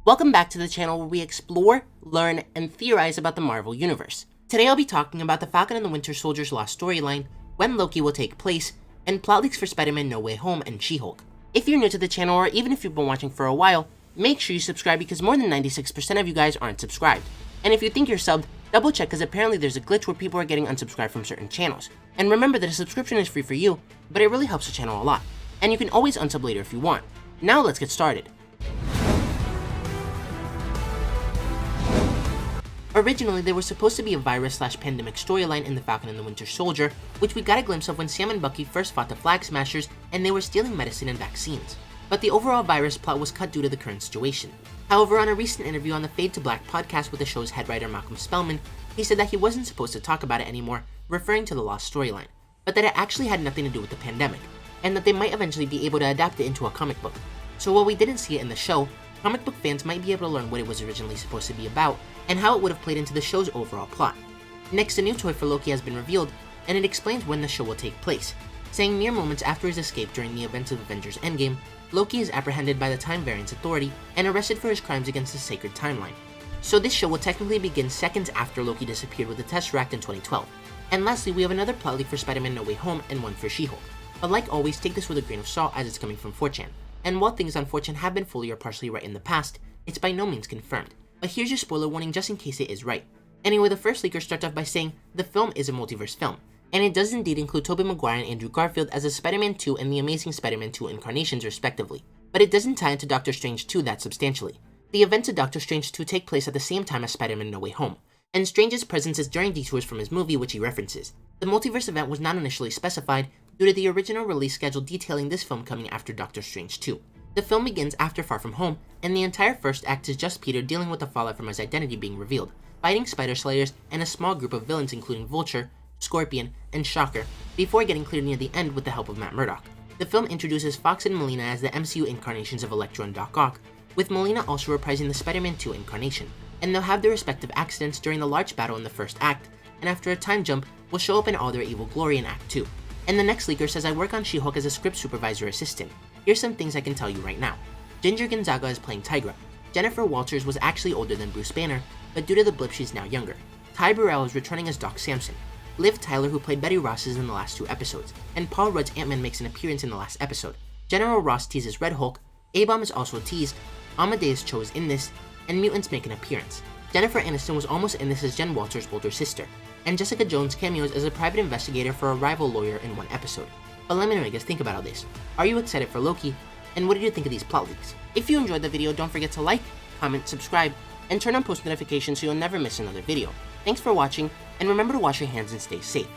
Welcome back to the channel where we explore, learn, and theorize about the Marvel Universe. Today I'll be talking about the Falcon and the Winter Soldier's lost storyline, when Loki will take place, and plot leaks for Spider-Man No Way Home and She-Hulk. If you're new to the channel, or even if you've been watching for a while, make sure you subscribe because more than 96% of you guys aren't subscribed. And if you think you're subbed, double check because apparently there's a glitch where people are getting unsubscribed from certain channels. And remember that a subscription is free for you, but it really helps the channel a lot. And you can always unsub later if you want. Now let's get started. Originally, there was supposed to be a virus/pandemic storyline in the Falcon and the Winter Soldier, which we got a glimpse of when Sam and Bucky first fought the Flag Smashers and they were stealing medicine and vaccines. But the overall virus plot was cut due to the current situation. However, on a recent interview on the Fade to Black podcast with the show's head writer Malcolm Spellman, he said that he wasn't supposed to talk about it anymore, referring to the lost storyline, but that it actually had nothing to do with the pandemic, and that they might eventually be able to adapt it into a comic book. So while we didn't see it in the show, comic book fans might be able to learn what it was originally supposed to be about, and how it would have played into the show's overall plot. Next, a new toy for Loki has been revealed, and it explains when the show will take place, saying mere moments after his escape during the events of Avengers Endgame, Loki is apprehended by the Time Variance Authority and arrested for his crimes against the sacred timeline. So this show will technically begin seconds after Loki disappeared with the Tesseract in 2012. And lastly, we have another plot leak for Spider-Man No Way Home and one for She-Hulk. But like always, take this with a grain of salt as it's coming from 4chan. And while things on 4chan have been fully or partially right in the past, it's by no means confirmed. But here's your spoiler warning just in case it is right. Anyway, the first leaker starts off by saying the film is a multiverse film, and it does indeed include Tobey Maguire and Andrew Garfield as the Spider-Man 2 and the Amazing Spider-Man 2 incarnations respectively. But it doesn't tie into Doctor Strange 2 that substantially. The events of Doctor Strange 2 take place at the same time as Spider-Man No Way Home, and Strange's presence is during detours from his movie which he references. The multiverse event was not initially specified due to the original release schedule detailing this film coming after Doctor Strange 2. The film begins after Far From Home, and the entire first act is just Peter dealing with the fallout from his identity being revealed, fighting Spider Slayers and a small group of villains including Vulture, Scorpion, and Shocker, before getting cleared near the end with the help of Matt Murdock. The film introduces Fox and Molina as the MCU incarnations of Electro and Doc Ock, with Molina also reprising the Spider-Man 2 incarnation, and they'll have their respective accidents during the large battle in the first act, and after a time jump, will show up in all their evil glory in Act 2. And the next leaker says I work on She-Hulk as a script supervisor assistant. Here's some things I can tell you right now. Ginger Gonzaga is playing Tigra. Jennifer Walters was actually older than Bruce Banner, but due to the blip she's now younger. Ty Burrell is returning as Doc Samson. Liv Tyler, who played Betty Ross, is in the last 2 episodes, and Paul Rudd's Ant-Man makes an appearance in the last episode. General Ross teases Red Hulk, A-Bomb is also teased, Amadeus Cho is in this, and mutants make an appearance. Jennifer Aniston was almost in this as Jen Walters' older sister, and Jessica Jones cameos as a private investigator for a rival lawyer in 1 episode. But let me know what you guys think about all this. Are you excited for Loki? And what did you think of these plot leaks? If you enjoyed the video, don't forget to like, comment, subscribe, and turn on post notifications so you'll never miss another video. Thanks for watching, and remember to wash your hands and stay safe.